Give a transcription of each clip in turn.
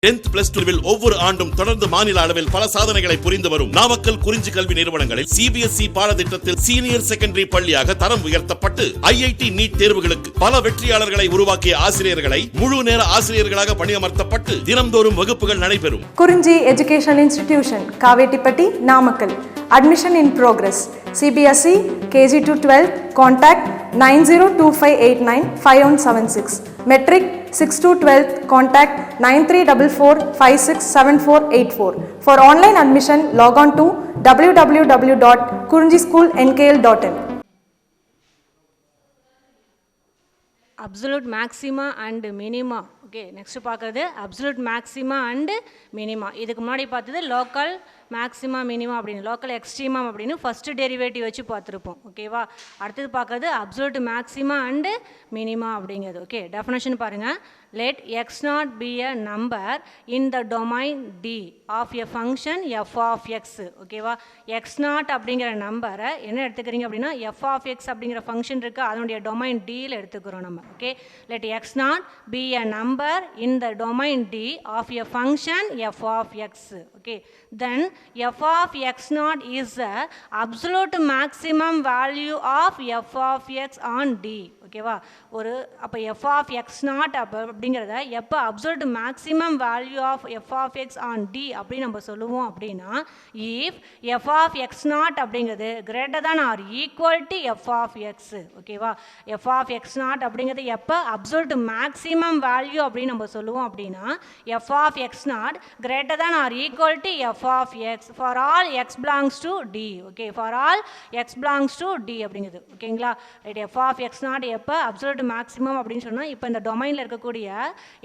10th plus 2 ஒவ்வொரு ஆண்டும் தொடர்ந்து மாநில அளவில் பல சாதனைகளை புரிந்து வரும் நாமக்கல் குறிஞ்சி கல்வி நிறுவனங்களில் சிபிஎஸ்இ பாடத்திட்டத்தில் சீனியர் செகண்டரி பள்ளியாக தரம் உயர்த்தப்பட்டு ஐஐடி நீட் தேர்வுகளுக்கு பல வெற்றியாளர்களை உருவாக்கிய ஆசிரியர்களை முழு நேர ஆசிரியர்களாக பணியமர்த்தப்பட்டு தினம்தோறும் வகுப்புகள் நடைபெறும். குறிஞ்சி educational institution, Kavettipatti, Namakkal. Admission in progress. CBSE KG to 12. Contact 9025895176. Metric 6 to 12. Contact 9344567484. For online admission, log on to www.kurinjischoolnkl.in. Absolute maxima and minima. Okay, next பார்க்குறது அப்சல்யூட் மேக்ஸிமா அண்டு மினிமா. இதுக்கு முன்னாடி பார்த்தது லோக்கல் மேக்ஸிமா மினிமா அப்படின்னு, local extremum அப்படின்னு first derivative வச்சு பார்த்துருப்போம். ஓகேவா, அடுத்தது பார்க்குறது அப்சல்யூட் மேக்ஸிமா அண்டு மினிமா அப்படிங்கிறது. ஓகே, டெஃபினேஷன் பாருங்கள். Let x naught be a number in the domain D of a function f of x. ஓகேவா, எக்ஸ் நாட் அப்படிங்கிற நம்பரை என்ன எடுத்துக்கிறீங்க அப்படின்னா எஃப் ஆஃப் எக்ஸ் அப்படிங்கிற ஃபங்க்ஷன் இருக்குது, அதனுடைய டொமைன் டியில் எடுத்துக்கிறோம் நம்ம. Okay, let x naught be a number in the domain D of a function f of x. Okay, then f of x naught is the absolute maximum value of f of x on D. ஓகேவா, ஒரு அப்போ f of x naught அப்படிங்கிறத எப்போ absolute maximum value of f of x on D அப்படின்னு நம்ம சொல்லுவோம் அப்படின்னா, if f of x naught அப்படிங்கிறது greater than or equal to f of x. ஓகேவா, f of x naught அப்படிங்கிறது எப்போ அப்சல்யூட் மேக்ஸிமம் வேல்யூ அப்படின்னு நம்ம சொல்லுவோம் அப்படின்னா, f of x naught greater than or equal to f of x for all x belongs to D. Okay, for all x belongs to D அப்படிங்கிறது. ஓகேங்களா, right. f of x naught எப்போ absolute maximum அப்படின்னு சொன்னால், இப்போ இந்த டொமைனில் இருக்கக்கூடிய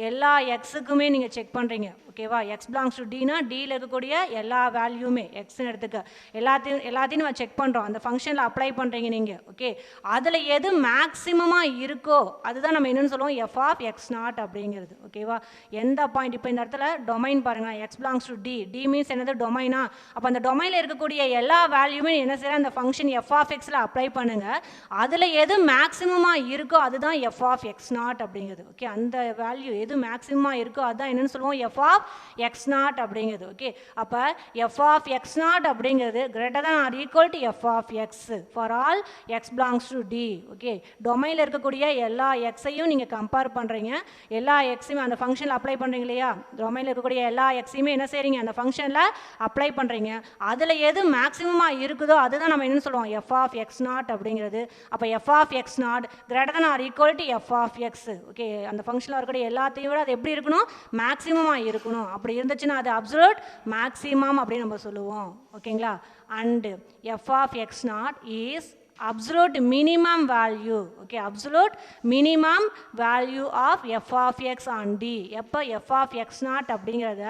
எல்லா எக்ஸுக்குமே நீங்கள் செக் பண்ணுறீங்க. ஓகேவா, எக்ஸ் பிலாங்ஸ் டு டினா டியில் இருக்கக்கூடிய எல்லா வேல்யூமே எக்ஸ்ன்னு எடுத்துக்க எல்லாத்தையும் நம்ம செக் பண்ணுறோம், அந்த ஃபங்க்ஷனில் அப்ளை பண்ணுறீங்க நீங்கள். ஓகே, அதில் எது மேக்ஸிமமாக இருக்கோ அதுதான் நம்ம என்னென்னு சொல்லுவோம் எஃப் ஆஃப் எக்ஸ் நாட் அப்படிங்கிறது. ஓகேவா, எந்த பாயிண்ட் இப்போ இந்த இடத்துல டொமைன் பாருங்கள், x belongs to D, D means என்னது டொமைனா, அப்போ அந்த டொமைனில் இருக்கக்கூடிய எல்லா வேல்யூமே என்ன செய்யற அந்த ஃபங்க்ஷன் எஃப் ஆஃப் எக்ஸில் அப்ளை பண்ணுங்கள், அதில் எது மேக்ஸிமமாக இருக்கோ அதுதான் எஃப் ஆஃப் எக்ஸ் நாட் அப்படிங்கிறது. ஓகே, அந்த வேல்யூ எது மேக்ஸிமமாக இருக்கோ அதுதான் என்னென்னு சொல்லுவோம் எஃப் ஆஃப் எக்ஸ் நாட் அப்படிங்கிறது. ஓகே, அப்போ எஃப் ஆஃப் எக்ஸ் நாட் அப்படிங்கிறது greater than or equal to f of x for all x belongs to D. Okay, டொமைனில் இருக்கக்கூடிய எல்லா எக்ஸையும் நீங்கள் கம்பேர் பண்ணுறீங்க, எல்லா எக்ஸையுமே அந்த ஃபங்க்ஷனில் அப்ளை பண்ணுறீங்க இல்லையா, டொமைனில் இருக்கக்கூடிய எல்லா எக்ஸையுமே என்ன செய்கிறீங்க அந்த ஃபங்க்ஷனில் அப்ளை பண்ணுறீங்க, அதில் எது மேக்ஸிமமாக இருக்குதோ அதுதான் நம்ம என்னென்னு சொல்லுவோம் எஃப் ஆஃப் எக்ஸ் நாட் அப்படிங்கிறது. அப்போ f of x not greater than or equal to f of x. Okay, அந்த ஃபங்க்ஷனில் இருக்கக்கூடிய எல்லாத்தையும் விட அது எப்படி இருக்கணும், மேக்ஸிமமாக இருக்கணும். அப்படி இருந்துச்சுன்னா அது அப்சல்யூட் மேக்ஸிமம் அப்படின்னு நம்ம சொல்லுவோம். ஓகேங்களா, and f of x not is absolute minimum value. Okay, absolute minimum value of f of x on D. எப்போ f of x நாட் அப்படிங்கிறத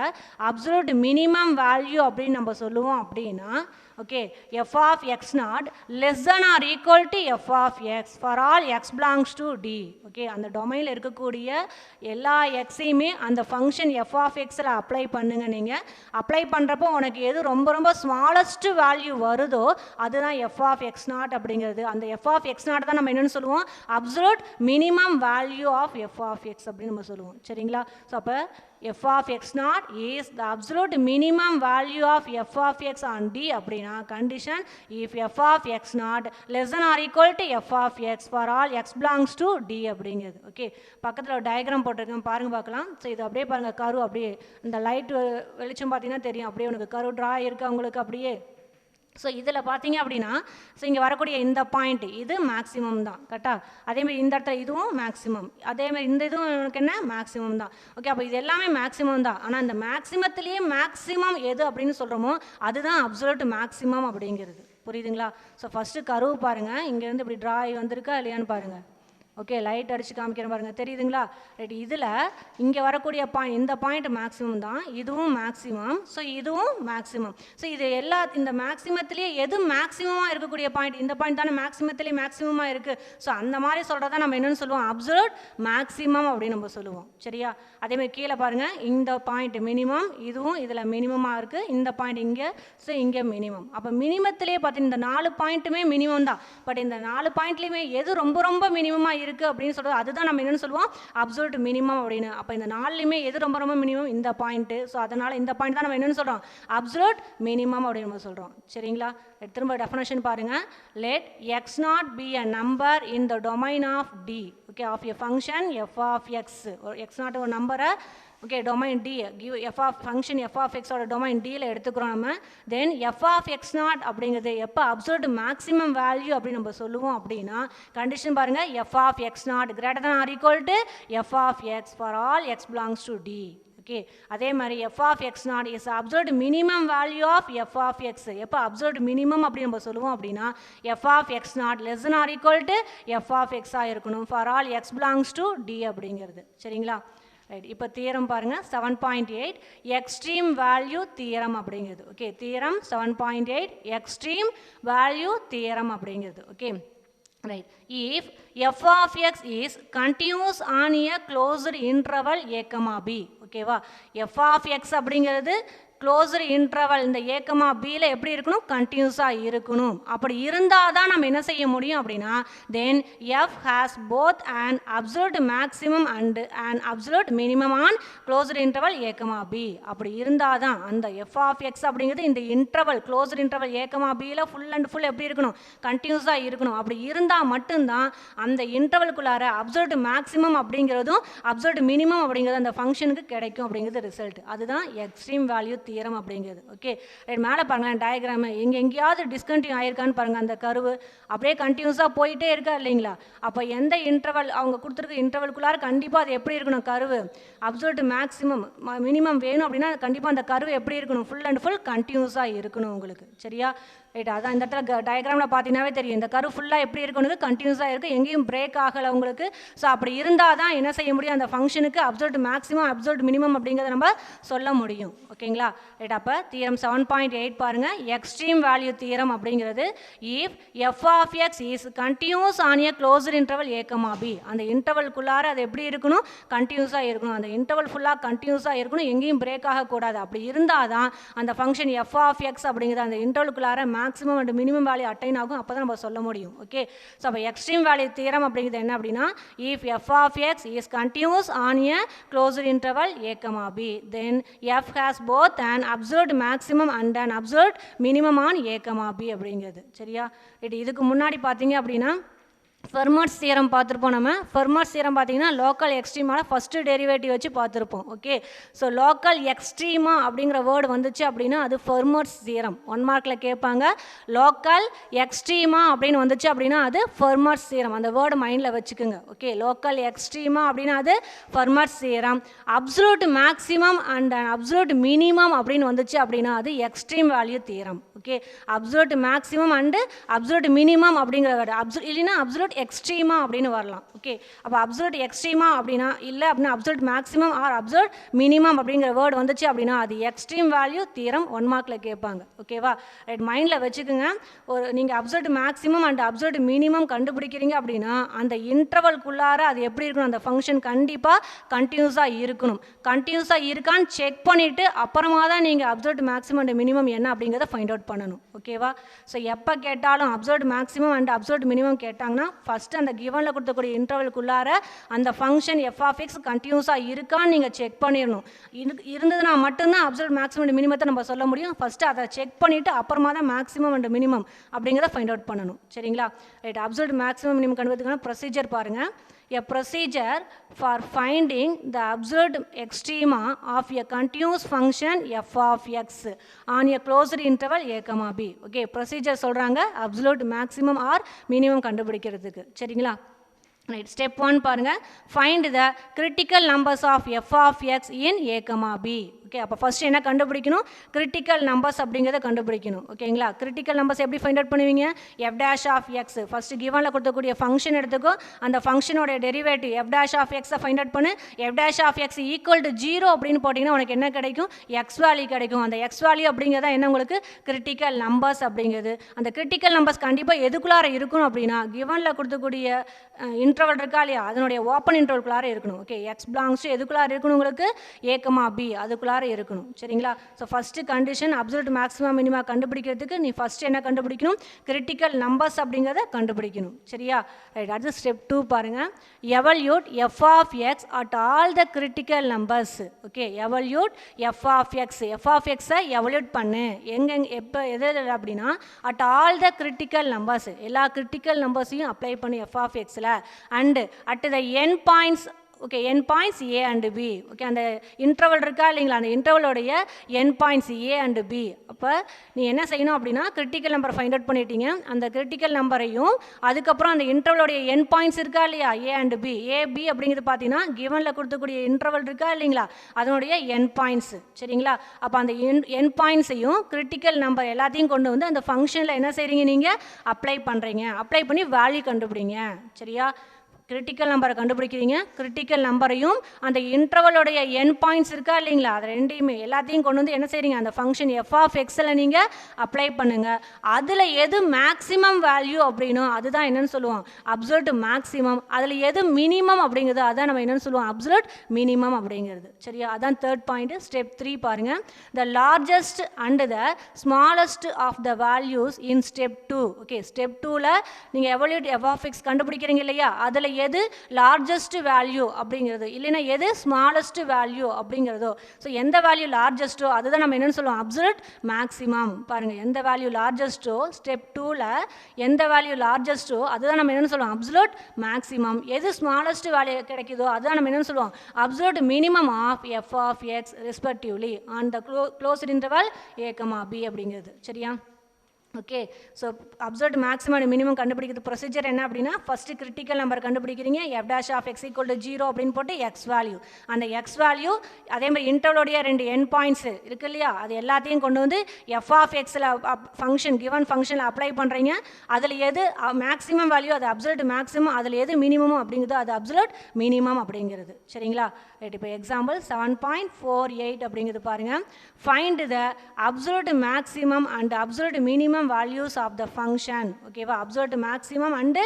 absolute minimum value அப்படின்னு நம்ம சொல்லுவோம் அப்படின்னா, okay, f of x not less than or equal to f of x for all x belongs to D. Okay, அந்த டொமைனில் இருக்கக்கூடிய எல்லா எக்ஸையுமே அந்த ஃபங்க்ஷன் f of xல அப்ளை பண்ணுங்க. நீங்கள் அப்ளை பண்ணுறப்போ உனக்கு எது ரொம்ப ரொம்ப ஸ்மாலஸ்ட் வேல்யூ வருதோ அதுதான் f of x நாட் அப்படிங்கிறது. அந்த f of x நாட் தான் நம்ம என்னென்னு சொல்லுவோம் absolute minimum value of f of x அப்படின்னு நம்ம சொல்லுவோம். சரிங்களா, ஸோ அப்போ f of x naught is the absolute minimum value of f of x on D அப்படின்னா condition if f of x naught less than or equal to f of x for all x belongs to D அப்படிங்கிறது. Okay, பக்கத்தில் ஒரு diagram போட்டிருக்கேன் பாருங்க பார்க்கலாம். So இது அப்படியே பாருங்கள், கரு அப்படியே இந்த லைட் வெளிச்சம் பார்த்தீங்கன்னா தெரியும், அப்படியே உனக்கு கரு ட்ரா இருக்குது உங்களுக்கு அப்படியே. ஸோ இதில் பார்த்தீங்க அப்படின்னா, ஸோ இங்கே வரக்கூடிய இந்த பாயிண்ட் இது மேக்ஸிமம் தான் கரெக்டாக, அதேமாதிரி இந்த இடத்துல இதுவும் மேக்ஸிமம், அதேமாதிரி இந்த இதுவும் எனக்கு என்ன மேக்ஸிமம் தான். ஓகே, அப்போ இது எல்லாமே மேக்ஸிமம் தான். ஆனால் இந்த மேக்ஸிமத்திலேயே மேக்ஸிமம் எது அப்படின்னு சொல்கிறோமோ அதுதான் அப்சல்யூட் மேக்ஸிமம் அப்படிங்கிறது. புரியுதுங்களா? ஸோ ஃபஸ்ட்டு கருவு பாருங்கள், இங்கேருந்து இப்படி ட்ரா ஆகி வந்திருக்கா இல்லையான்னு பாருங்கள். ஓகே, லைட் அடித்து காமிக்கிறேன் பாருங்கள், தெரியுதுங்களா? ரைட், இதில் இங்கே வரக்கூடிய பாயிண்ட் இந்த பாயிண்ட் மேக்ஸிமம் தான், இதுவும் மேக்ஸிமம், ஸோ இதுவும் மேக்ஸிமம். ஸோ இது எல்லா இந்த மேக்ஸிமத்திலேயே எது மேக்ஸிமமாக இருக்கக்கூடிய பாயிண்ட், இந்த பாயிண்ட் தானே மேக்ஸிமத்திலேயே மேக்ஸிமமாக இருக்குது. ஸோ அந்த மாதிரி சொல்கிறதா நம்ம என்னென்னு சொல்லுவோம் அப்சல்யூட் மேக்ஸிமம் அப்படின்னு நம்ம சொல்லுவோம். சரியா, அதேமாதிரி கீழே பாருங்கள், இந்த பாயிண்ட் மினிமம், இதுவும் இதில் மினிமமாக இருக்குது, இந்த பாயிண்ட் இங்கே, ஸோ இங்கே மினிமம். அப்போ மினிமத்திலே பார்த்தீங்கன்னா இந்த 4 பாயிண்ட்டுமே மினிமம் தான். பட் இந்த 4 பாயிண்ட்லேயுமே எது ரொம்ப ரொம்ப மினிமமாக இருக்குது அப்படின்னு சொல்கிறது அதுதான் நம்ம என்னென்னு சொல்லுவோம் அப்சல்யூட் மினிமம் அப்படின்னு. அப்போ இந்த நாலுலையுமே எது ரொம்ப ரொம்ப மினிமம் இந்த பாயிண்ட்டு. ஸோ அதனால் இந்த பாயிண்ட் தான் நம்ம என்னென்னு சொல்கிறோம் அப்சல்யூட் மினிமம் அப்படின்னு நம்ம சொல்கிறோம். சரிங்களா? திரும்ப டெஃபினேஷன் பாருங்கள். Let x naught be a number in the domain of D. Okay, of a function f of x. X naught ஒரு நம்பரை okay domain D give f of function f of எக்ஸோட domain டியில் எடுத்துக்கிறோம் நம்ம. Then f of x naught அப்படிங்கிறது எப்போ absolute maximum value அப்படின்னு நம்ம சொல்லுவோம் அப்படின்னா கண்டிஷன் பாருங்கள் f of x not greater than or equal to f of x for all x belongs to D. Okay, அதே மாதிரி f of x not is absolute minimum value of f of x. எப்போ absolute minimum அப்படின்னு நம்ம சொல்லுவோம் அப்படின்னா f of x not less than or equal to f of எக்ஸாக இருக்கணும் for all x belongs to d அப்படிங்கிறது. சரிங்களா? Right, இப்போ தியரம் பாருங்கள் 7.8 எக்ஸ்ட்ரீம் வேல்யூ தியரம் அப்படிங்கிறது. Okay, theorem 7.8 extreme value theorem அப்படிங்கிறது. Okay, right. If f of x is continuous on a closed interval a, b. ஓகேவா? f of x அப்படிங்கிறது closed interval இந்த a, bயில் எப்படி இருக்கணும் கண்டினியூஸாக இருக்கணும். அப்படி இருந்தால் தான் நம்ம என்ன செய்ய முடியும் அப்படின்னா தென் f has both an absolute maximum and an absolute minimum on closed interval a, b. அப்படி இருந்தால் தான் அந்த f of x அப்படிங்கிறது இந்த இன்டர்வல் க்ளோஸ்டு இன்டர்வல் a, bயில் ஃபுல் அண்ட் ஃபுல் எப்படி இருக்கணும் கண்டினியூஸாக இருக்கணும். அப்படி இருந்தால் மட்டும்தான் அந்த இன்டர்வலுக்குள்ளார அப்சல்யூட் மேக்ஸிமம் அப்படிங்கிறதும் அப்சல்யூட் மினிமம் அப்படிங்கிறது அந்த ஃபங்க்ஷனுக்கு கிடைக்கும் அப்படிங்கிறது ரிசல்ட். அதுதான் எக்ஸ்ட்ரீம் வேல்யூ தியரம் அப்படிங்கிறது. Okay, right. மேலே பாருங்களேன் டயக்ராம் எங்கேயாவது டிஸ்கண்டினியூ ஆயிருக்கான்னு பாருங்கள். அந்த கர்வு அப்படியே கண்டினியூஸாக போயிட்டே இருக்கா இல்லைங்களா? அப்போ எந்த இன்டர்வல் அவங்க கொடுத்துருக்க இன்டர்வலுக்குள்ளார கண்டிப்பாக அது எப்படி இருக்கணும் கர்வு அப்சல்யூட் மேக்ஸிமம் மினிமம் வேணும் அப்படின்னா கண்டிப்பாக அந்த கர்வு எப்படி இருக்கணும் ஃபுல் அண்ட் ஃபுல் கண்டினியூஸாக இருக்கணும் உங்களுக்கு. சரியா? ரைட். அதான் இந்த இடத்துல டயக்ராமில் பார்த்தீங்கன்னாவே தெரியும் இந்த கர்வ் ஃபுல்லாக எப்படி இருக்கணும் கண்டினியூஸாக இருக்குது, எங்கேயும் பிரேக் ஆகலை உங்களுக்கு. ஸோ அப்படி இருந்தால் தான் என்ன செய்ய முடியும் அந்த ஃபங்க்ஷனுக்கு அப்சல்யூட் மேக்ஸிமம் அப்சல்யூட் மினிமம் அப்படிங்கிறத நம்ம சொல்ல முடியும். ஓகேங்களா? ரைட். அப்போ தியரம் 7.8 பாருங்கள். எக்ஸ்ட்ரீம் வேல்யூ தியரம் அப்படிங்கிறது if f of x is continuous on a closed interval a, b. அந்த இன்டர்வல்குள்ளார அது எப்படி இருக்கணும் கண்டினியூஸாக இருக்கணும். அந்த இன்டர்வல் ஃபுல்லாக கண்டினியூஸாக இருக்கணும், எங்கேயும் பிரேக் ஆகக்கூடாது. அப்படி இருந்தால் தான் அந்த ஃபங்க்ஷன் எஃப் ஆஃப் எக்ஸ் அப்படிங்கிறது அந்த இன்டர்வலுக்குள்ளார maximum and minimum value attain ஆகும். அப்போ தான் நம்ம சொல்ல முடியும். ஓகே, ஸோ அப்போ எக்ஸ்ட்ரீம் வேல்யூ தியரம் அப்படிங்கிறது என்ன அப்படின்னா if f of x is continuous on a closed interval a, b, then f has both an absolute maximum and an absolute minimum on a, b அப்படிங்கிறது. சரியா? இதுக்கு முன்னாடி பார்த்தீங்க அப்படின்னா ஃபெர்மாட்ஸ் தியரம் பார்த்துருப்போம். நம்ம ஃபெர்மாட்ஸ் தியரம் பார்த்தீங்கன்னா லோக்கல் எக்ஸ்ட்ரீமான ஃபஸ்ட்டு டெரிவேட்டிவ் வச்சு பார்த்துருப்போம். ஓகே, ஸோ லோக்கல் எக்ஸ்ட்ரீமா அப்படிங்கிற வேர்டு வந்துச்சு அப்படின்னா அது ஃபெர்மாட்ஸ் தியரம். 1 மார்க்கில் கேட்பாங்க. லோக்கல் எக்ஸ்ட்ரீமா அப்படின்னு வந்துச்சு அப்படின்னா அது ஃபெர்மாட்ஸ் தியரம். அந்த வேர்டு மைண்டில் வச்சுக்கோங்க. ஓகே, லோக்கல் எக்ஸ்ட்ரீமா அப்படின்னா அது Fermat's theorem. Absolute maximum and absolute minimum அப்படின்னு வந்துச்சு அப்படின்னா அது extreme value theorem. Okay, absolute maximum and absolute minimum அப்படிங்கிற வேர்டு இல்லைன்னா அப்சல்யூட் எக்ஸ்ட்ரீமா அப்படின்னு வரலாம். ஓகே, அப்போ அப்சல்யூட் எக்ஸ்ட்ரீமா அப்படின்னா இல்லை அப்படின்னா absolute maximum or absolute minimum அப்படிங்கிற வேர்டு வந்துச்சு அப்படின்னா அது எக்ஸ்ட்ரீம் வேல்யூ தியரம். 1 மார்க்கில் கேட்பாங்க. ஓகேவா? ரைட், மைண்டில் வச்சுக்கோங்க. ஒரு நீங்கள் absolute maximum and absolute minimum கண்டுபிடிக்கிறீங்க அப்படின்னா அந்த இன்டர்வல்குள்ளார அது எப்படி இருக்கணும் அந்த ஃபங்க்ஷன் கண்டிப்பாக கண்டினியூஸாக இருக்கணும். கண்டினியூஸாக இருக்கான்னு செக் பண்ணிவிட்டு அப்புறமா தான் நீங்கள் அப்சல்யூட் மேக்ஸிமம் அண்ட் மினிமம் என்ன அப்படிங்கிறத ஃபைண்ட் அவுட் பண்ணணும். ஓகேவா? ஸோ எப்போ கேட்டாலும் absolute maximum and absolute minimum கேட்டாங்கன்னா ஃபஸ்ட்டு அந்த கிவனில் கொடுத்தக்கூடிய இன்டர்வலுக்குள்ளார அந்த ஃபங்க்ஷன் எஃப் ஆஃப் எக்ஸ் கண்டினியூஸாக இருக்கான்னு நீங்கள் செக் பண்ணிடணும். இருந்ததுன்னா மட்டும்தான் அப்சல்யூட் மேக்ஸிமம் அண்ட் மினிமத்தை நம்ம சொல்ல முடியும். ஃபஸ்ட்டு அதை செக் பண்ணிவிட்டு அப்புறமா தான் மேக்ஸிமம் அண்ட் மினிமம் அப்படிங்கிறத ஃபைண்ட் அவுட் பண்ணணும். சரிங்களா? ரைட். அப்சல்யூட் மேக்ஸிமம் மினிமம் கண்டுபிடிக்கிறதுக்கான ப்ரொசீஜர் பாருங்கள். A procedure for finding the absolute extrema of a continuous function f of x on a closed interval a, b. Okay, procedure சொல்றாங்க absolute maximum or minimum கண்டுபிடிக்கிறதுக்கு. சரிங்களா? Right. Step 1 பாருங்க. Find the critical numbers of f of x in a, b. Okay, அப்போ first என்ன கண்டுபிடிக்கணும் critical numbers அப்படிங்கிறத கண்டுபிடிக்கணும். ஓகேங்களா? கிரிட்டிக்கல் நம்பர்ஸ் எப்படி ஃபைண்ட் அவுட் பண்ணுவீங்க f dash of x first கிவனில் கொடுத்தக்கூடிய ஃபங்க்ஷன் எடுத்துக்கோ. அந்த ஃபங்க்ஷனோட டெரிவேட்டிவ் எஃப் டேஷ் ஆஃப் எக்ஸை ஃபைண்ட் அவுட் பண்ணு. F dash of x equal to 0 அப்படின்னு போட்டிங்கன்னா உனக்கு என்ன கிடைக்கும் எக்ஸ் வேல்யூ கிடைக்கும். அந்த எக்ஸ் வேல்யூ அப்படிங்கிறதா என்ன உங்களுக்கு கிரிட்டிக்கல் நம்பர்ஸ் அப்படிங்கிறது. அந்த கிரிட்டிக்கல் நம்பர்ஸ் கண்டிப்பாக எதுக்குள்ளார இருக்கணும் அப்படின்னா கிவனில் கொடுத்தக்கூடிய இன்டர்வல் இருக்கா இல்லையா அதனுடைய ஓப்பன் இன்டர்வல்குள்ளார இருக்கணும். ஓகே, எக்ஸ் பிலாங்ஸ் எதுக்குள்ளார இருக்கணும் உங்களுக்கு a, b அதுக்குள்ளார இருக்கணும். சரிங்களா? So first condition absolute maximum minima கண்டுபிடிக்கிறதுக்கு நீ ஃபஸ்ட்டு என்ன கண்டுபிடிக்கணும்? கிரிட்டிக்கல் நம்பர்ஸ் அப்படிங்கிறத கண்டுபிடிக்கணும். சரியா? ரைட். அடுத்து ஸ்டெப் 2 பாருங்கள். Evaluate f of x at all the critical numbers. Okay, evaluate f of எக்ஸை எவல்யூட் பண்ணு எப்போ எது அப்படின்னா at all the critical numbers, எல்லா கிரிட்டிக்கல் நம்பர்ஸையும் அப்ளை பண்ணி எஃப் ஆஃப் எக்ஸில் and at the end points. Okay, end points a and b. Okay, அந்த இன்டர்வல் இருக்கா இல்லைங்களா, அந்த இன்டர்வலோடைய end points a and b. அப்போ நீ என்ன செய்யணும் அப்படின்னா கிரிட்டிக்கல் நம்பர் ஃபைண்ட் அவுட் பண்ணிட்டீங்க, அந்த கிரிட்டிக்கல் நம்பரையும் அதுக்கப்புறம் அந்த இன்டர்வலோடைய என் பாயிண்ட்ஸ் இருக்கா இல்லையா, a and b. A b அப்படிங்கிறது பார்த்தீங்கன்னா கிவனில் கொடுத்தக்கூடிய இன்டர்வல் இருக்கா இல்லைங்களா, அதனுடைய என் பாயிண்ட்ஸ். சரிங்களா? அப்போ அந்த என் பாயிண்ட்ஸையும் கிரிட்டிக்கல் நம்பர் எல்லாத்தையும் கொண்டு வந்து அந்த ஃபங்க்ஷனில் என்ன செய்கிறீங்க, நீங்கள் அப்ளை பண்ணுறீங்க. அப்ளை பண்ணி வேல்யூ கண்டுபிடிங்க. சரியா? கிரிட்டிக்கல் நம்பரை கண்டுபிடிக்கிறீங்க, கிரிட்டிக்கல் நம்பரையும் அந்த இன்டர்வலோடைய என் பாயிண்ட்ஸ் இருக்கா இல்லைங்களா, அது ரெண்டையுமே எல்லாத்தையும் கொண்டு வந்து என்ன செய்றீங்க, அந்த ஃபங்க்ஷன் எஃப் ஆஃப் எக்ஸில் நீங்கள் அப்ளை பண்ணுங்கள். அதில் எது மேக்ஸிமம் வேல்யூ அப்படின்னோ அதுதான் என்னென்னு சொல்லுவோம், அப்சல்யூட் மேக்ஸிமம். அதில் எது மினிமம் அப்படிங்கிறது அதான் நம்ம என்னென்னு சொல்லுவோம், அப்சல்யூட் மினிமம் அப்படிங்கிறது. சரியா? அதான் தேர்ட் பாயிண்ட். ஸ்டெப் 3 பாருங்கள். The largest and the smallest of the values in step 2. Okay, step 2ல் நீங்கள் எவல்யூட் எஃப் ஆஃப் எக்ஸ் கண்டுபிடிக்கிறீங்க இல்லையா, அதில் எது லார்ஜஸ்ட் வேல்யூ அப்படிங்கிறது இல்லைன்னா எது ஸ்மாலஸ்ட் வேல்யூ அப்படிங்கிறதோ, ஸோ எந்த வேல்யூ லார்ஜஸ்ட்டோ அதுதான் நம்ம என்னென்னு சொல்லுவோம், அப்சல்யூட் மேக்ஸிமம். பாருங்கள், எந்த வேல்யூ லார்ஜஸ்ட்டோ ஸ்டெப் 2ல் எந்த வேல்யூ லார்ஜஸ்ட்டோ அதுதான் நம்ம என்னென்னு சொல்லுவோம், அப்சல்யூட் மேக்ஸிமம். எது ஸ்மாலஸ்ட் வேல்யூ கிடைக்குதோ அதுதான் நம்ம என்னென்னு சொல்லுவோம், absolute minimum of f of x respectively on the closed interval a, b அப்படிங்கிறது. சரியா? Okay, so absolute maximum and minimum கண்டுபிடிக்கிறது ப்ரொசீஜர் என்ன அப்படின்னா ஃபஸ்ட்டு கிரிட்டிக்கல் நம்பர் கண்டுபிடிக்கிறீங்க, f dash of x equal to 0 அப்படின்னு போட்டு எக்ஸ் வேல்யூ, அந்த x value அதே மாதிரி இன்டர்வலோடைய 2 என் பாயிண்ட்ஸ் இருக்கு இல்லையா, அது எல்லாத்தையும் கொண்டு வந்து எஃப் ஆஃப் எக்ஸில் ஃபங்க்ஷன் கிவன் ஃபங்க்ஷனில் அப்ளை பண்ணுறீங்க. அதில் எது மேக்ஸிமம் வேல்யூ அது அப்சல்யூட் மேக்ஸிமம், அதில் எது மினிமம் அப்படிங்கிறது அது அப்சல்யூட் மினிமம் அப்படிங்கிறது. சரிங்களா? ரைட். இப்போ எக்ஸாம்பிள் 7.48 அப்படிங்கிறது பாருங்கள். Find the absolute maximum and absolute minimum values of the function. Okay, absolute maximum and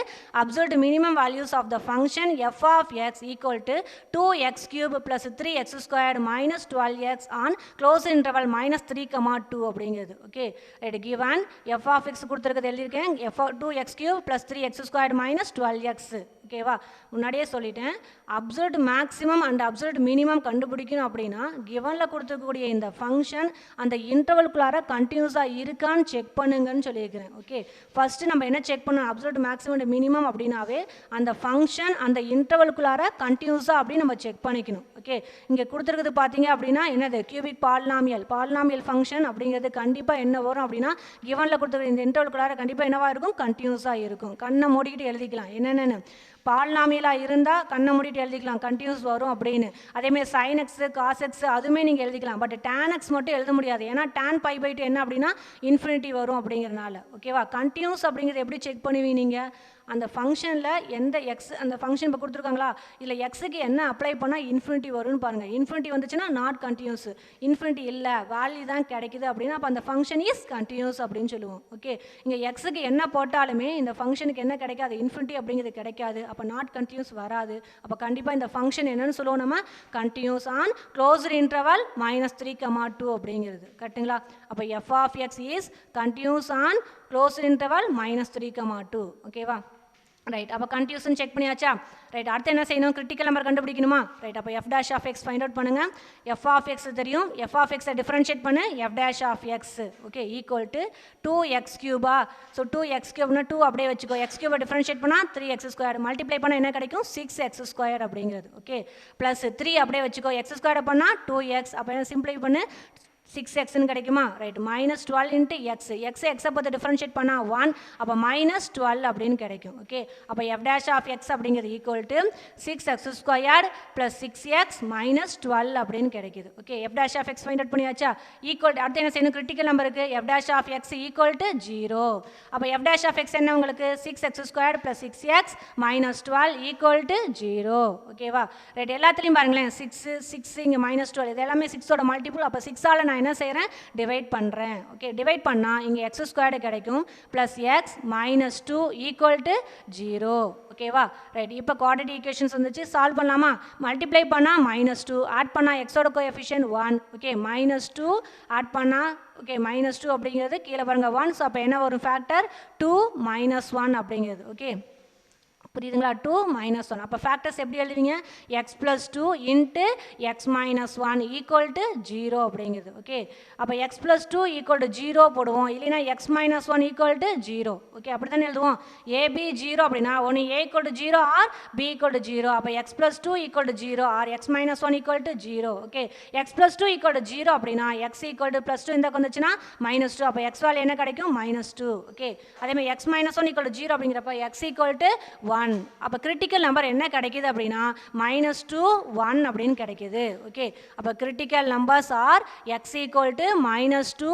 absolute minimum values of the function f of x equal to 2x cube plus 3x squared minus 12x on closed interval minus 3, 2 அப்படிங்கிறது. Okay, right. given f of x கொடுத்துருக்கிறது எழுதியிருக்கேன், f of 2x cube plus 3x squared minus 12x. ஓகேவா? முன்னாடியே சொல்லிட்டேன், absolute maximum and absolute minimum கண்டுபிடிக்கணும் அப்படின்னா கிவனில் கொடுத்துருக்கக்கூடிய இந்த ஃபங்க்ஷன் அந்த இன்டர்வல்குள்ளார கண்டினியூஸாக இருக்கான்னு செக் பண்ணுங்கன்னு சொல்லியிருக்கிறேன். ஓகே, ஃபஸ்ட்டு நம்ம என்ன செக் பண்ணணும், அப்சல்யூட் மேக்ஸிமம் அண்ட் மினிமம் அப்படின்னாவே அந்த ஃபங்க்ஷன் அந்த இன்டர்வல்குள்ளார கண்டினியூஸாக அப்படின்னு நம்ம செக் பண்ணிக்கணும். ஓகே, இங்கே கொடுத்துருக்குது பார்த்தீங்க அப்படின்னா என்னது, கியூபிக் பாலினாமியல் ஃபங்க்ஷன் அப்படிங்கிறது கண்டிப்பாக என்ன வரும் அப்படின்னா கிவனில் கொடுத்துருக்க இந்த இன்டர்வல்குள்ளார கண்டிப்பாக என்னவாக இருக்கும், கண்டினியூஸாக இருக்கும். கண்ணை மூடிக்கிட்டு எழுதிக்கலாம் என்னென்னு, பாலினாமியலாக இருந்தால் கண்ணை மூடிட்டு எழுதிக்கலாம் கண்டினியூஸ் வரும் அப்படின்னு. அதேமாதிரி சைன் எக்ஸு காஸ் எக்ஸு அதுவுமே நீங்கள் எழுதிக்கலாம். பட் டேன் எக்ஸ் மட்டும் எழுத முடியாது, ஏன்னா டேன் π/2 என்ன அப்படின்னா இன்ஃபினிட்டி வரும் அப்படிங்கிறனால. ஓகேவா? கண்டினியூஸ் அப்படிங்கிறது எப்படி செக் பண்ணுவீங்க நீங்கள், அந்த ஃபங்க்ஷனில் எந்த எக்ஸ் அந்த ஃபங்க்ஷன் இப்போ கொடுத்துருக்காங்களா, இல்லை எக்ஸுக்கு என்ன அப்ளை பண்ணால் இன்ஃபினிட்டி வரும்னு பாருங்கள். இன்ஃபினிட்டி வந்துச்சுன்னா நாட் கண்டினியூஸ், இன்ஃபினிட்டி இல்லை வேல்யூ தான் கிடைக்குது அப்படின்னா அப்போ அந்த ஃபங்க்ஷன் இஸ் கண்டினியூஸ் அப்படின்னு சொல்லுவோம். ஓகே, இங்கே எக்ஸுக்கு என்ன போட்டாலுமே இந்த ஃபங்க்ஷனுக்கு என்ன கிடைக்காது, இன்ஃபினிட்டி அப்படிங்கிறது கிடைக்காது, அப்போ நாட் கண்டினியூஸ் வராது. அப்போ கண்டிப்பாக இந்த ஃபங்க்ஷன் என்னன்னு சொல்லுவோம் நம்ம, கண்டினியூஸ் ஆன் க்ளோஸ்டு இன்டர்வல் -3, 2 அப்படிங்கிறது. கரெக்டுங்களா? அப்போ f of x is continuous on closed interval -3, 2. ஓகேவா? ரைட். அப்போ கன்ஃபியூஷன் செக் பண்ணியாச்சா? ரைட். அடுத்து என்ன செய்யணும், கிரிட்டிக்கல் நம்பர் கண்டுபிடிக்கணுமா? ரைட். அப்போ f dash of x find out பண்ணுங்கள். எஃப் ஆஃப் எக்ஸ் தெரியும், எஃப் ஆஃப் எக்ஸை டிஃப்ரென்ஷியேட் பண்ணு, f dash of x. Okay, equal to 2x கியூபா. ஸோ 2x கியூப்னா 2 அப்படியே வச்சுக்கோ, எக்ஸ் கியூபை டிஃப்ரென்ஷியேட் பண்ணால் 3x ஸ்கொயர், மல்டிப்ளை பண்ணால் என்ன கிடைக்கும், 6x ஸ்கொயர் அப்படிங்கிறது. ஓகே, ப்ளஸ் 3 அப்படியே வச்சுக்கோ, எக்ஸ் ஸ்கொயரை பண்ணால் 2x, அப்போ என்ன சிம்பிளை பண்ணு 6xன்னு கிடைக்குமா? ரைட். -12 இன்ட்டு எக்ஸ், எக்ஸை பார்த்து டிஃப்ரென்ஷியேட் பண்ணால் 1, அப்போ -12 அப்படின்னு கிடைக்கும். ஓகே, அப்போ எஃப் டேஷ் ஆஃப் எக்ஸ் அப்படிங்கிறது equal to 6x squared plus 6x -12 அப்படின்னு கிடைக்குது. Okay, f dash of x find out பண்ணியாச்சா? ஈக்குவல் அடுத்து என்ன செய்யணும், கிரிட்டிக்கல் நம்பருக்கு f dash of x equal to 0. அப்போ எஃப் டேஷ் ஆஃப் எக்ஸ் என்ன உங்களுக்கு, 6x squared plus 6x -12 equal to 0. ஓகேவா? ரைட். எல்லாத்துலேயும் பாருங்களேன் 6 இங்கே -12 இது எல்லாமே 6ஓட மல்டிபிள், அப்போ 6ஆல் நான் நான் என்ன செய்கிறேன், டிவைட் பண்ணுறேன். ஓகே, டிவைட் பண்ணால் இங்கே எக்ஸ் ஸ்கொயர்டு கிடைக்கும் plus X minus 2 equal to 0. ஓகேவா, ரைட். இப்போ குவாட்ரேட்டிக் ஈக்குவேஷன்ஸ் வந்துச்சு, சால்வ் பண்ணலாமா? மல்டிப்ளை பண்ணால் -2, ஆட் பண்ணால் எக்ஸோட கோஎஃபிஷியன்ட் 1. ஓகே, -2 ஆட் பண்ணால் ஓகே -2 அப்படிங்கிறது கீழே பாருங்கள் 1. ஸோ அப்போ என்ன வரும் ஃபேக்டர் 2 - 1 அப்படிங்கிறது. ஓகே, புரியுதுங்களா? 2 - 1. அப்போ ஃபேக்டர்ஸ் எப்படி எழுதுவீங்க? x + 2 into x - 1 equal to 0 அப்படிங்கிறது. ஓகே, அப்போ x + 2 ஈக்குவல் டு 0 போடுவோம், இல்லைன்னா x - 1 ஈக்குவல் டு 0. ஓகே, அப்படி தானே எழுதுவோம். AB 0 அப்படின்னா ஒன்று a equal to 0 or b equal to 0. அப்போ x + 2 equal to 0 or x - 1 equal to 0. Okay, x + 2 equal to 0 அப்படின்னா x ஈக்குவல் டு +2 இந்த வந்துச்சுன்னா -2. அப்போ x வேல்யூ என்ன கிடைக்கும்? -2. ஓகே, அதேமாதிரி x - 1 ஈக்குவல் டு 0 அப்படிங்கிறப்ப x ஈக்குவல் டு 1. அப்போ கிரிட்டிக்கல் நம்பர் என்ன கிடைக்குது அப்படின்னா -2 1 அப்படின்னு கிடைக்குது. ஓகே, அப்போ critical numbers are x equal to -2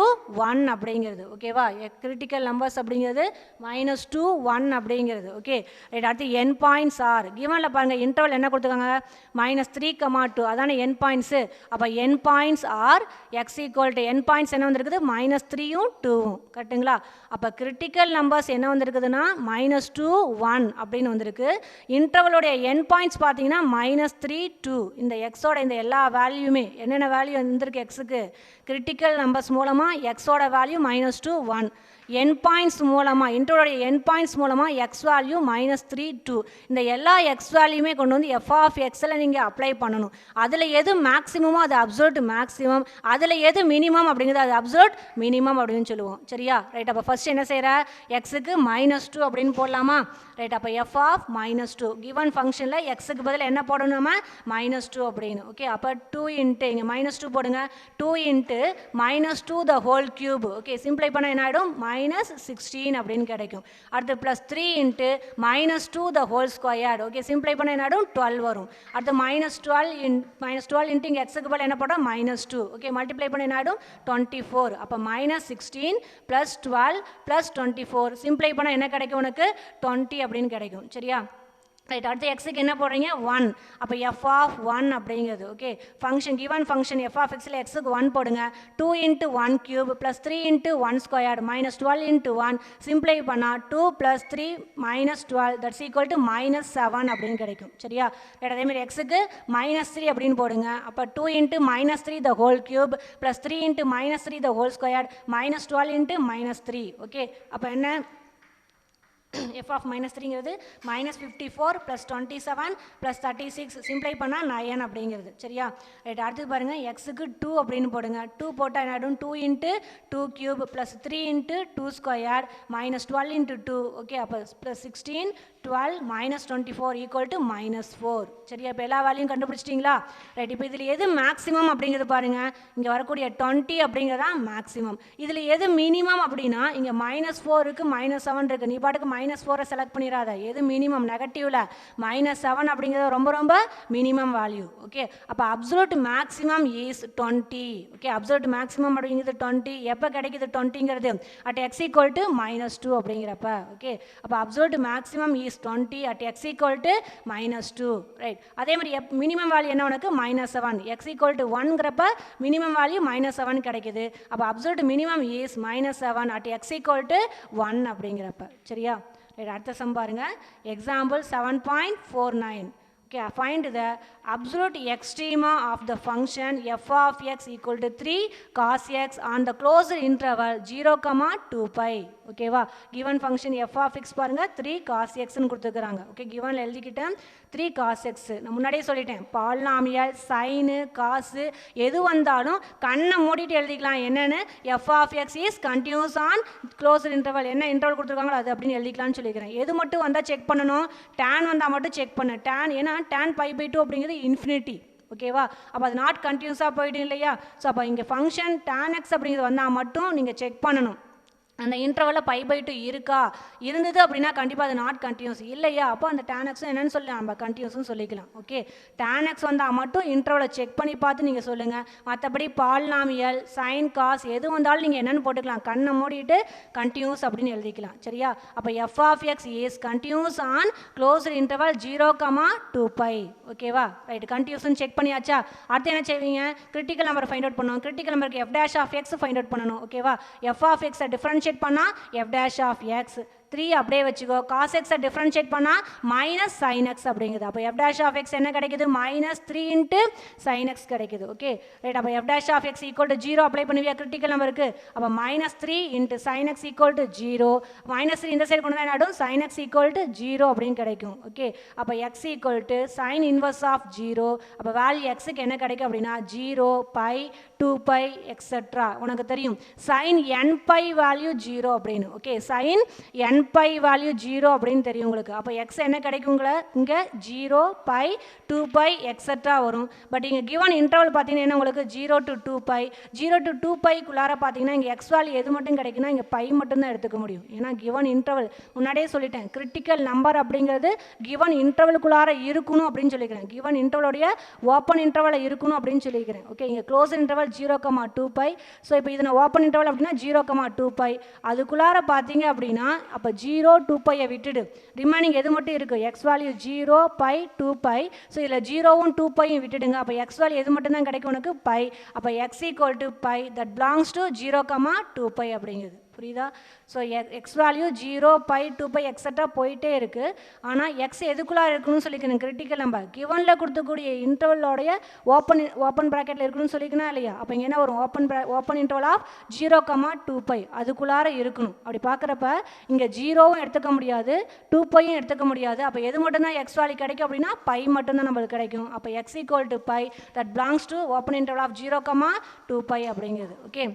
1 அப்படிங்கிறது. ஓகேவா, கிரிட்டிக்கல் நம்பர்ஸ் அப்படிங்கிறது -2 1 அப்படிங்கிறது. Okay, right. அடுத்து என் பாயிண்ட்ஸ் ஆர் கிவனில் பாருங்கள், இன்டர்வல் என்ன கொடுத்துருக்காங்க? -3, 2 அதான என் பாயிண்ட்ஸு. அப்போ end points are x equal to end points என்ன வந்திருக்குது? -3ம் 2ம். கரெக்டுங்களா? அப்போ கிரிட்டிக்கல் நம்பர்ஸ் என்ன வந்திருக்குதுன்னா -2 1 அப்படின்னு வந்திருக்கு. இன்டர்வலுடைய என் பாயிண்ட்ஸ் பார்த்தீங்கன்னா -3 2. இந்த எக்ஸோட இந்த எல்லா வேல்யூமே என்னென்ன வேல்யூ வந்திருக்கு எக்ஸுக்கு? கிரிட்டிக்கல் நம்பர்ஸ் மூலமாக எக்ஸோட வேல்யூ -2 1. என் பாயிண்ட்ஸ் மூலமாக இன்டர்வலுடைய என் பாயிண்ட்ஸ் மூலமாக எக்ஸ் வேல்யூ -3 2. இந்த எல்லா எக்ஸ் வேல்யூமே கொண்டு வந்து f(x)ல் நீங்கள் அப்ளை பண்ணணும். அதில் எது மேக்ஸிமமோ அது அப்சல்யூட் மேக்ஸிமம், அதில் எது மினிமம் அப்படிங்கிறது அது அப்சல்யூட் மினிமம் அப்படின்னு சொல்லுவோம். சரியா, ரைட். அப்போ ஃபர்ஸ்ட் என்ன செய்கிற? எக்ஸுக்கு -2 அப்படின்னு போடலாமா? ரைட். அப்போ f(-2) கிவன் ஃபங்க்ஷனில் எக்ஸுக்கு பதில் என்ன போடணும் நம்ம? -2 அப்படின்னு. ஓகே, அப்போ 2 இன்ட்டு இங்கே -2 போடுங்க. 2 into -2 the whole cube. Okay, சிம்பிளை பண்ண என்ன ஆகிடும்? -16 அப்படின்னு கிடைக்கும். அடுத்து +3 into -2 the whole squared. Okay, சிம்பிளை பண்ண என்ன ஆகிடும்? 12 வரும். அடுத்து -12 இன்ட்டு இங்கே எக்ஸுக்கு பதில் என்ன போட்டோம்? -2. ஓகே, மல்டிப்ளை பண்ண என்ன ஆகிடும்? 24. அப்போ -16 + 12 + 24 சிம்பிளை பண்ண என்ன கிடைக்கும்? உனக்கு 20 அப்படின்னு கிடைக்கும். சரியா, ரைட். அடுத்து எக்ஸுக்கு என்ன போடுறீங்க? 1. அப்போ f(1) அப்படிங்கிறது. ஓகே, ஃபங்க்ஷன் கிவன் ஃபங்க்ஷன் f(x)ல் எக்ஸுக்கு 1 போடுங்க. 2 into 1 cube +3 into 1 squared -12 into 1 சிம்பிளை பண்ணால் 2 + 3 -12 தட்ஸ் ஈக்குவல் டு -7 அப்படின்னு கிடைக்கும். சரியா, ரைட். அதேமாதிரி எக்ஸுக்கு -3 அப்படின்னு போடுங்க. அப்போ 2 into -3 the whole cube +3 into -3 the whole squared -12 into -3. Okay, அப்போ என்ன? f(-3)ங்கிறது -54 + 27 + 36 சிம்பிளை பண்ணால் 9 அப்படிங்கிறது. சரியா, ரைட். அடுத்து பாருங்கள், எக்ஸுக்கு 2 அப்படின்னு போடுங்க. 2 போட்டால் என்ன ஆகிடும்? 2 into 2 cube +3 into 2 square -12 into 2. Okay, அப்போ +16 12 -24 ஈக்குவல் டு -4. சரியா, இப்போ எல்லா வேல்யூயும் கண்டுபிடிச்சிட்டிங்களா? ரைட். இப்போ இதில் எது மேக்ஸிமம் அப்படிங்கிறது பாருங்கள், இங்கே வரக்கூடிய 20 அப்படிங்கிறதா மேக்ஸிமம். இதில் எது மினிமம் அப்படின்னா இங்கே -4 இருக்குது -7 இருக்குது. நீ பாட்டுக்கு -4 செலக்ட் பண்ணிடாத. எது மினிமம்? நெகட்டிவில் -7 அப்படிங்கிறது ரொம்ப ரொம்ப மினிமம் வேல்யூ. ஓகே, அப்போ absolute maximum is 20. Okay, absolute maximum அப்படிங்கிறது 20. எப்போ கிடைக்குது 20ங்கிறது? அட் x ஈக்குவல் டு -2 அப்படிங்கிறப்ப. ஓகே, அப்போ absolute maximum is 20 at x equal to -2. Right. அதே மாதிரி மினிமம் வேல்யூ என்ன உனக்கு? -7. x equal to 1ங்கிறப்ப மினிமம் வேல்யூ -7 கிடைக்குது. அப்போ absolute minimum is -7 at x equal to 1 அப்படிங்கிறப்ப. சரியா, ரைட். அடுத்த சம் பாருங்க. Example 7.49. Okay, find the absolute extrema of the function f(x) equal to 3 cos x on the closed interval 0, 2 pi. ஓகேவா, given function f(x) பாருங்க 3 cos x ன்னு கொடுத்துருக்காங்க. Okay, given எழுதிக்கிட்டேன் 3 cos x. நான் முன்னாடியே சொல்லிட்டேன், பாலினாமியல் சைனு காசு எது வந்தாலும் கண்ணை மூடிட்டு எழுதிக்கலாம். என்னென்னு? f(x) is continuous on closed interval. என்ன இன்டர்வல் கொடுத்துருக்காங்களோ அது அப்படின்னு எழுதிக்கலாம்னு சொல்லிக்கிறேன். எது மட்டும் வந்தால் செக் பண்ணணும்? tan வந்தால் மட்டும் செக் பண்ணு. tan ஏன்னா tan π/2 அப்படிங்கிறது இன்ஃபினிட்டி. ஓகேவா, அப்போ அது நாட் கண்டினியூஸாக போயிடும் இல்லையா? ஸோ அப்போ இங்கே ஃபங்க்ஷன் tan x அப்படிங்கிறது வந்தால் மட்டும் நீங்கள் செக் பண்ணணும். அந்த இன்டர்வலில் π/2 இருக்கா, இருந்தது அப்படின்னா கண்டிப்பாக அது நாட் கண்டினியூஸ், இல்லையா அப்போ அந்த tan x என்னன்னு சொல்லலாம், நம்ம கண்டினியூஸ்னு சொல்லிக்கலாம். ஓகே, tan x வந்தால் மட்டும் இன்டர்வலை செக் பண்ணி பார்த்து நீங்கள் சொல்லுங்கள். மற்றபடி பாலினாமியல் சைன் காஸ் எது வந்தாலும் நீங்கள் என்னென்னு போட்டுக்கலாம், கண்ணை மூடிட்டு கண்டினியூஸ் அப்படின்னு எழுதிக்கலாம். சரியா, அப்போ f(x) is continuous on closed interval 0,2π. ஓகேவா, ரைட், கண்டினியூஸ்னு செக் பண்ணியாச்சா. அடுத்து என்ன செய்வீங்க, கிரிட்டிக்கல் நம்பர் ஃபைண்ட் அவுட் பண்ணணும். கிரிட்டிக்கல் நம்பருக்கு f'(x) ஃபைண்ட் அவுட் பண்ணணும். ஓகேவா, f(x) டிஃபரன்ஷியேட் பண்ணா f'(x) 3 அப்படியே வச்சுக்கோ. cos x டிஃபரன்ஷியேட் பண்ணா மைனஸ் sin x அப்படிங்குது. அப்போ f'(x) என்ன கிடைக்குது, -3 sin x கிடைக்குது. ஓகே ரைட், அப்போ f'(x) = 0 அப்ளை பண்ணுவியா கிரிட்டிக்கல் நம்பருக்கு. அப்போ -3 sin x = 0, -3 இந்த சைடு கொண்டு தான் ஆடும், sin x = 0 அப்படின்னு கிடைக்கும். ஓகே, அப்போ x = sin inverse of 0. அப்போ வேல்யூ x-க்கு என்ன கிடைக்கும் அப்படின்னா 0, π, 2π எக்ஸெட்ரா. உனக்கு தெரியும் sin nπ வேல்யூ 0 அப்படின்னு. ஓகே, sin nπ வேல்யூ 0 அப்படின்னு தெரியும் உங்களுக்கு. அப்போ x என்ன கிடைக்கும் இங்கே 0, π, 2π எக்ஸெட்ரா வரும். பட் இங்கே கிவன் இன்டர்வல் பார்த்தீங்கன்னா உங்களுக்கு 0 to 2π, 0 to 2πக்குள்ளார பார்த்தீங்கன்னா இங்கே x வேல்யூ எது மட்டும் கிடைக்குன்னா இங்கே π மட்டும்தான் எடுத்துக்க முடியும். ஏன்னா கிவன் இன்டர்வல் முன்னாடியே சொல்லிட்டேன், கிரிட்டிக்கல் நம்பர் அப்படிங்கிறது கிவன் இன்டர்வலுக்குள்ளார இருக்கணும் அப்படின்னு சொல்லிக்கிறேன். கிவன் இன்டர்வலுடைய ஓப்பன் இன்டர்வலில் இருக்கணும் அப்படின்னு சொல்லிக்கிறேன். ஓகே, இங்கே க்ளோஸ் இன்டர்வல் 0,2π. ஸோ இப்போ இது நான் ஓப்பன் இன்டர்வல் அப்படின்னா 0,2π அதுக்குள்ளார பார்த்தீங்க அப்படின்னா அப்போ 0, 2π விட்டுடு, ரிமைனிங் எது மட்டும் இருக்குது, எக்ஸ் வேல்யூ 0, π, 2π. ஸோ இதில் 0வும் 2πயும் விட்டுடுங்க. அப்போ எக்ஸ் வேல்யூ எது மட்டும் தான் கிடைக்கும் உனக்கு, π. அப்போ x = π தட் பிலாங்ஸ் டு 0,2π அப்படிங்குது. புரியுதா? ஸோ எக்ஸ் வேல்யூ 0, π, 2π எக்ஸட்ரா போயிட்டே இருக்குது. ஆனால் எக்ஸ் எதுக்குள்ளார இருக்கணும்னு சொல்லிக்கணும், கிரிட்டிக்கல் நம்பர் கிவனில் கொடுத்தக்கூடிய இன்டர்வலோடைய ஓப்பன் ப்ராக்கெட்டில் இருக்கணும்னு சொல்லிக்கணும் இல்லையா. அப்போ இங்கே என்ன வரும், ஓப்பன் இன்டர்வல் ஆஃப் 0,2π அதுக்குள்ளார இருக்கணும். அப்படி பார்க்குறப்ப இங்கே 0வும் எடுத்துக்க முடியாது, 2πயும் எடுத்துக்க முடியாது. அப்போ எது மட்டும்தான் எக்ஸ் வேல்யூ கிடைக்கும் அப்படின்னா π மட்டும்தான் நம்மளுக்கு கிடைக்கும். அப்போ x = π that belongs to open interval of 0,2π அப்படிங்கிறது. ஓகே,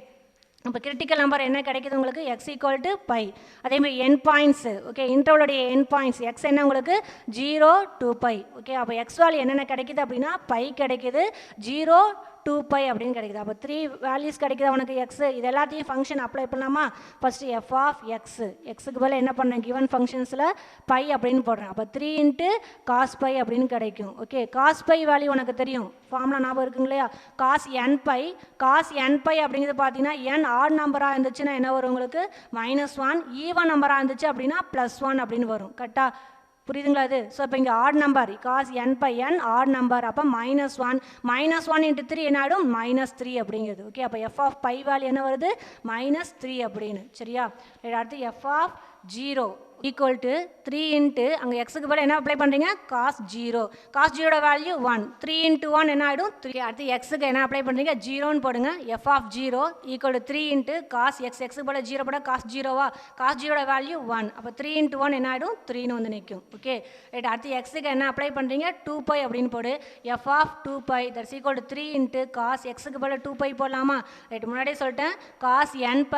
அப்போ கிரிட்டிக்கல் நம்பர் என்ன கிடைக்குது உங்களுக்கு, x = π. அதேமாதிரி என் பாயிண்ட்ஸு. ஓகே, இன்டர்வலுடைய என் பாயிண்ட்ஸ் x என்ன உங்களுக்கு 0, 2π. ஓகே, அப்போ எக்ஸ் வேல்யூ என்னென்ன கிடைக்குது அப்படின்னா π கிடைக்குது, 0, 2π அப்படின்னு கிடைக்குது. அப்போ 3 வேல்யூஸ் கிடைக்குது உனக்கு எக்ஸ். இது எல்லாத்தையும் ஃபங்க்ஷன் அப்ளை பண்ணலாமா. ஃபஸ்ட்டு f(x) எக்ஸுக்கு பதில் என்ன பண்ணுறேன், கிவன் ஃபங்க்ஷன்ஸில் π அப்படின்னு போடுறேன். அப்போ 3 cos π அப்படின்னு கிடைக்கும். ஓகே, cos π வேல்யூ உனக்கு தெரியும், ஃபார்முலா ஞாபகம் இருக்குங்க இல்லையா, cos nπ. cos nπ அப்படிங்கிறது பார்த்தீங்கன்னா n ஆட் நம்பராக இருந்துச்சுன்னா என்ன வரும் உங்களுக்கு -1, ஈவன் நம்பராக இருந்துச்சு அப்படின்னா +1 அப்படின்னு வரும். கரெக்டாக புரியுதுங்களா இது. ஸோ இப்போ இங்கே add number cos nπ, n add number, அப்போ -1 × 3 என்ன ஆகிடும் -3 அப்படிங்கிறது. ஓகே, அப்போ f(π) வேல்யூ என்ன வருது -3 அப்படின்னு. சரியா, அடுத்து f(0) = 3 அங்கே எக்ஸுக்கு பதில் என்ன அப்ளை பண்ணுறீங்க, cos 0. cos 0 வேல்யூ 1, 3 × 1 என்ன ஆகிடும் 3. அடுத்து எக்ஸுக்கு என்ன அப்ளை பண்ணுறீங்க, 0ன்னு போடுங்க. f(0) = 3 cos x, எக்ஸுக்கு பதில் 0 போட cos 0வா, cos 0 வேல்யூ 1. அப்போ 3 × 1 என்ன ஆகிடும் 3ன்னு வந்து நிற்கும். ஓகே ரைட், அடுத்து எக்ஸுக்கு என்ன அப்ளை பண்ணுறீங்க, 2π அப்படின்னு போடு. f(2π) தட்ஸ் = 3 cos எக்ஸுக்கு பதில் 2π போடலாமா. ரைட், முன்னாடியே சொல்லிட்டேன், cos nπ,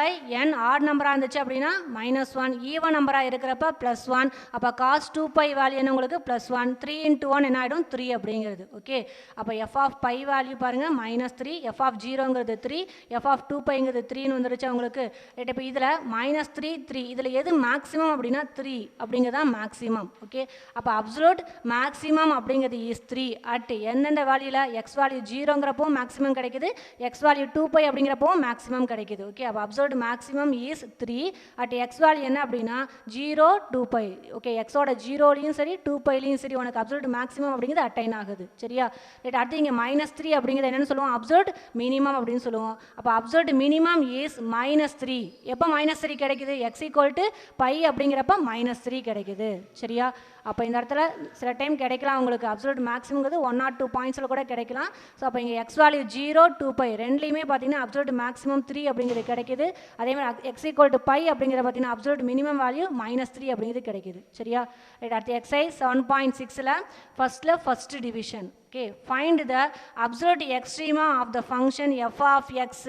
n ஆட் நம்பராக இருந்துச்சு அப்படின்னா -1, ஈவன் நம்பராக இருக்கிற +1. அப்போ cos 2π வேல்யூ என்ன உங்களுக்கு +1, 3 × 1 என்ன ஆகிடும் 3 அப்படிங்கிறது. ஓகே, அப்போ f(π) வேல்யூ பாருங்கள் -3, f(0)ங்கிறது 3, f(2π)ங்கிறது 3ன்னு வந்துருச்சு உங்களுக்கு. ரைட், இப்போ இதில் -3, 3 இதில் எது மேக்ஸிமம் அப்படின்னா 3 அப்படிங்கிறதா மேக்ஸிமம். ஓகே, அப்போ அப்சல்யூட் மேக்ஸிமம் அப்படிங்கிறது இஸ் 3 அட் எந்தெந்த வேல்யூவில் எக்ஸ் வேல்யூ 0ங்கிறப்போ மேக்ஸிமம் கிடைக்குது, எக்ஸ் வேல்யூ 2π அப்படிங்கிறப்போ மேக்ஸிமம் கிடைக்குது. ஓகே, அப்போ absolute maximum is 3 at X value என்ன அப்படின்னா 0, 2π. ஓகே, எக்ஸோட 0லையும் சரி 2πலையும் சரி உனக்கு அப்சல்யூட் மேக்ஸிமம் அப்படிங்கிறது அட்டைன் ஆகுது. சரியா, ரைட், அடுத்து இங்கே -3 அப்படிங்கிறது என்னென்னு சொல்லுவோம், அப்சல்யூட் மினிமம் அப்படின்னு சொல்லுவோம். அப்போ அப்சல்யூட் மினிமம் இஸ் -3. எப்போ -3 கிடைக்குது, x = π அப்படிங்கிறப்ப -3 கிடைக்குது. சரியா, அப்போ இந்த இடத்துல சில டைம் கிடைக்கலாம் உங்களுக்கு அப்சல்யூட் மேக்ஸிமங்கிறது 1 or 2 பாயிண்ட்ஸில் கூட கிடைக்கலாம். ஸோ அப்போ இங்கே எக்ஸ் வேல்யூ 0, 2π ரெண்டுலேயுமே பார்த்தீங்கன்னா அப்சல்யூட் மேக்ஸிமம் 3 அப்படிங்கிறது கிடைக்குது. அதே மாதிரி x = π அப்படிங்கிற பார்த்தீங்கன்னா அப்சல்யூட் மினிமம் வேல்யூ -3 அப்படிங்கிறது கிடைக்குது. சரியா, ரைட், அடுத்து எக்ஸைஸ் 7.6ல் first division. Okay, find the absolute extrema of the function f of x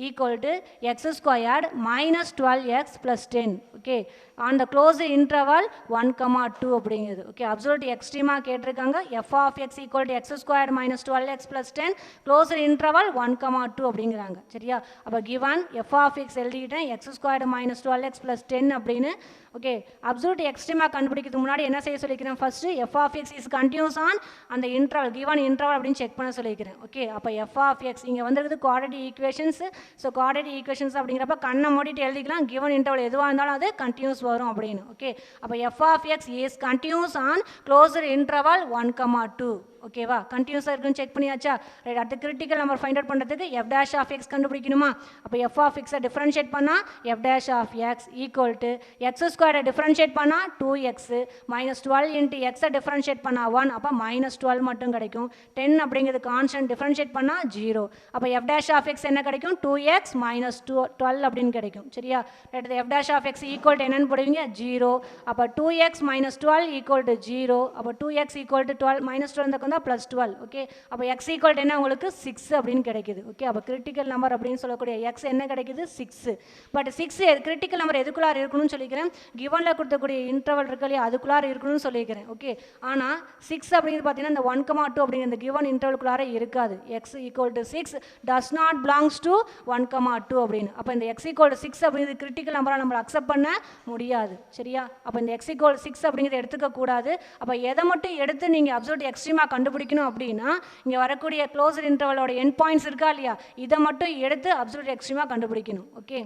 equal to x squared minus 12x plus 10. Okay, on the closed interval 1, 2 அப்படிங்கிறது. Okay, absolute extrema கேட்டிருக்காங்க f of x equal to x squared minus 12x plus 10 closed interval 1, 2 அப்படிங்கிறாங்க. சரியா? அப்போ given f of x எழுதிக்கிட்டேன் x squared minus 12x plus 10 அப்படின்னு. Okay, absolute எக்ஸ்ட்ரீமா கண்டுபிடிக்கிறதுக்கு முன்னாடி என்ன செய்ய சொல்லிக்கிறேன், first f of x is continuous on அந்த இன்டர்வல் கிவன் இன்டர்வல் அப்படின்னு செக் பண்ண சொல்லிக்கிறேன். ஓகே, அப்போ எஃப் ஆஃப் எக்ஸ் இங்கே வந்துருக்குது quadratic equations. So quadratic equations அப்படிங்கிறப்ப கண்ணை மூடிட்டு எழுதிக்கலாம் கிவன் இன்டர்வல் எதுவாக இருந்தாலும் அது கண்டினியூஸ் வரும் அப்படின்னு. ஓகே, அப்போ f of x is continuous on closed interval 1, 2. ஓகேவா, கண்டினியூஸாக இருக்குன்னு செக் பண்ணியாச்சா? ரைட், அடுத்து கிரிட்டிக்கல் நம்பர் ஃபைண்ட் அவுட் பண்ணுறதுக்கு எஃப் டேஷ் ஆஃப் எக்ஸ் கண்டுபிடிக்கணுமா? அப்போ எஃப் ஆஃப் எக்ஸை டிஃபரன்ஷியேட் பண்ணால் f dash of x equal to x ஸ்கொயரை டிஃபரன்ஷியேட் பண்ணால் 2x மைனஸ் 12 இன்ட்டு எக்ஸை டிஃபரன்ஷியேட் பண்ணால் 1, அப்போ மைனஸ் 12 மட்டும் கிடைக்கும். 10 அப்படிங்கிறது கான்ஸ்டன்ட், டிஃபரன்ஷியேட் பண்ணால் 0. அப்போ எஃப் டேஷ் ஆஃப் எக்ஸ் என்ன கிடைக்கும், 2x மைனஸ் 12 அப்படின்னு கிடைக்கும். சரியா? Right, f dash of x equal to என்னன்னு போடுவீங்க, 0. அப்போ 2x மைனஸ் 12 ஈக்குவல் டு 0. அப்போ 2x ஈக்குவல் டு 12 மைனஸ் 12 தான் ப்ளஸ் 12. ஓகே, அப்போ எக்ஸ் ஈக்குவல் என்ன உங்களுக்கு 6 அப்படின்னு கிடைக்குது. ஓகே, அப்போ கிரிட்டிக்கல் நம்பர் அப்படின்னு சொல்லக்கூடிய எக்ஸ் என்ன கிடைக்குது, 6. பட் 6 கிரிட்டிக்கல் நம்பர் எதுக்குள்ளார இருக்கணும்னு சொல்லிக்கிறேன், கிவனில் கொடுத்தக்கூடிய இன்டர்வல் இருக்கு இல்லையா அதுக்குள்ளார இருக்கணும்னு சொல்லிக்கிறேன். ஓகே, ஆனால் 6 அப்படிங்கிறது பார்த்தீங்கன்னா இந்த 1, 2 அப்படிங்கிற இந்த கிவன் இன்டர்வலுக்குள்ளார இருக்காது. X equal to 6 does not belongs to 1, 2 அப்படின்னு. அப்போ இந்த எக்ஸ் ஈக்குவல் டு 6 அப்படிங்கிறது கிரிட்டிக்கல் நம்பராக நம்ம அக்செப்ட் பண்ண முடியாது. சரியா? அப்போ இந்த எக்ஸ் ஈக்குவல் 6 அப்படிங்கிறத எடுத்துக்க கூடாது. அப்போ எதை மட்டும் எடுத்து நீங்கள் அப்சல்யூட் எக்ஸ்ட்ரீமாக கண்டுபிடிக்கணும் அப்படின்னா இங்கே வரக்கூடிய க்ளோஸ்டு இன்டர்வலோட எண்ட் பாயிண்ட்ஸ் இருக்கா இல்லையா இதை மட்டும் எடுத்து அப்சல்யூட் எக்ஸ்ட்ரீமாக கண்டுபிடிக்கணும். ஓகே,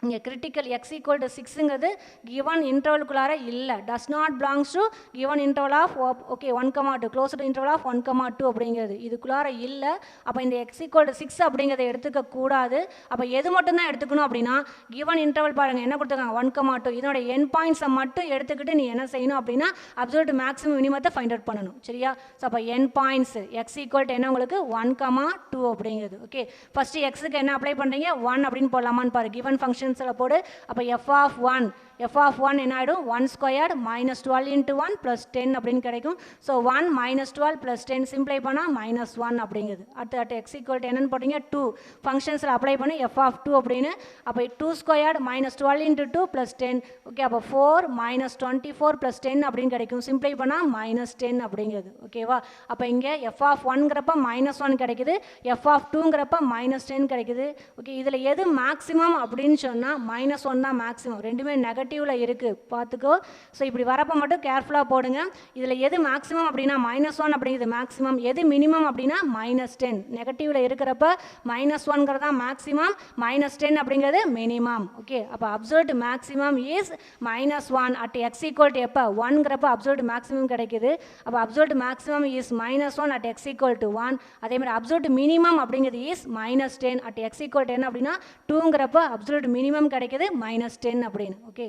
இங்கே கிரிட்டிக்கல் எக்ஸ் ஈக்குவல் டு 6ங்கிறது கிவன் இன்டர்வலுக்குள்ளார இல்லை, does not belongs to given interval of okay 1, 2 closed interval of 1, 2 அப்படிங்கிறது இதுக்குள்ளார இல்லை. அப்போ இந்த எக்ஸ் ஈக்குவல் டு 6 அப்படிங்கிறத எடுத்துக்க கூடாது. அப்போ எது மட்டும் தான் எடுத்துக்கணும் அப்படின்னா கிவன் இன்டர்வல் பாருங்கள் என்ன கொடுத்துருக்காங்க 1, 2 இதனோட என் பாயிண்ட்ஸை மட்டும் எடுத்துக்கிட்டு நீ என்ன செய்யணும் அப்படின்னா அப்சல்யூட் மேக்ஸிமம் மினிமத்தை ஃபைண்ட் அவுட் பண்ணணும். சரியா? ஸோ அப்போ end points X equal to என்ன உங்களுக்கு 1, 2 அப்படிங்கிறது. ஓகே, ஃபஸ்ட்டு எக்ஸுக்கு என்ன அப்ளை பண்ணுறீங்க 1 அப்படின்னு போடலாமான்னு பாரு, கிவன் ஃபங்க்ஷன் போடு. அப்போ f of 1 என்ன ஆகிடும் 1 ஸ்கொயர்டு மைனஸ் 12 இன்ட்டு 1 ப்ளஸ் 10 அப்படின்னு கிடைக்கும். ஸோ 1 மைனஸ் 12 ப்ளஸ் 10 சிம்ப்ளை பண்ணால் -1 அப்படிங்கிறது. அடுத்து எக்ஸ் ஈக்குவல் டு என்னன்னு போட்டிங்க 2 ஃபங்க்ஷன்ஸில் அப்ளை பண்ணி f of 2 அப்படின்னு. அப்போ 2 squared minus 12 into 2 plus 10. Okay, அப்போ 4 மைனஸ் 24 ப்ளஸ் 10 அப்படின்னு கிடைக்கும். சிம்ப்ளை பண்ணால் -10 அப்படிங்கிறது. ஓகேவா? அப்போ இங்கே f of 1ங்கிறப்ப -1 கிடைக்குது, f of 2ங்கிறப்ப -10 கிடைக்குது. ஓகே, இதில் எது மேக்ஸிமம் அப்படின்னு சொன்னால் -1 தான் மேக்ஸிமம், ரெண்டுமே நெகட்டிவில் இருக்குது பார்த்துக்கோ. ஸோ இப்படி வரப்போ மட்டும் கேர்ஃபுல்லாக போடுங்க. இதில் எது மேக்ஸிமம் அப்படின்னா -1 அப்படிங்கிறது மேக்ஸிமம், எது மினிமம் அப்படின்னா -10. நெகட்டிவில் இருக்கிறப்ப -1ங்கிறது தான் மேக்ஸிமம், -10 அப்படிங்கிறது மினிமம். ஓகே, அப்போ absolute maximum is -1 at X equal to எப்போ 1ங்கிறப்ப அப்சல்யூட் மேக்ஸிமம் கிடைக்குது. அப்போ absolute maximum is -1 at X equal to 1. அதே மாதிரி அப்சல்யூட் மினிமம் அப்படிங்கிறது is -10 at X equal to என்ன அப்படின்னா 2ங்கிறப்ப அப்சல்யூட் மினிமம் கிடைக்குது -10 அப்படின்னு. ஓகே.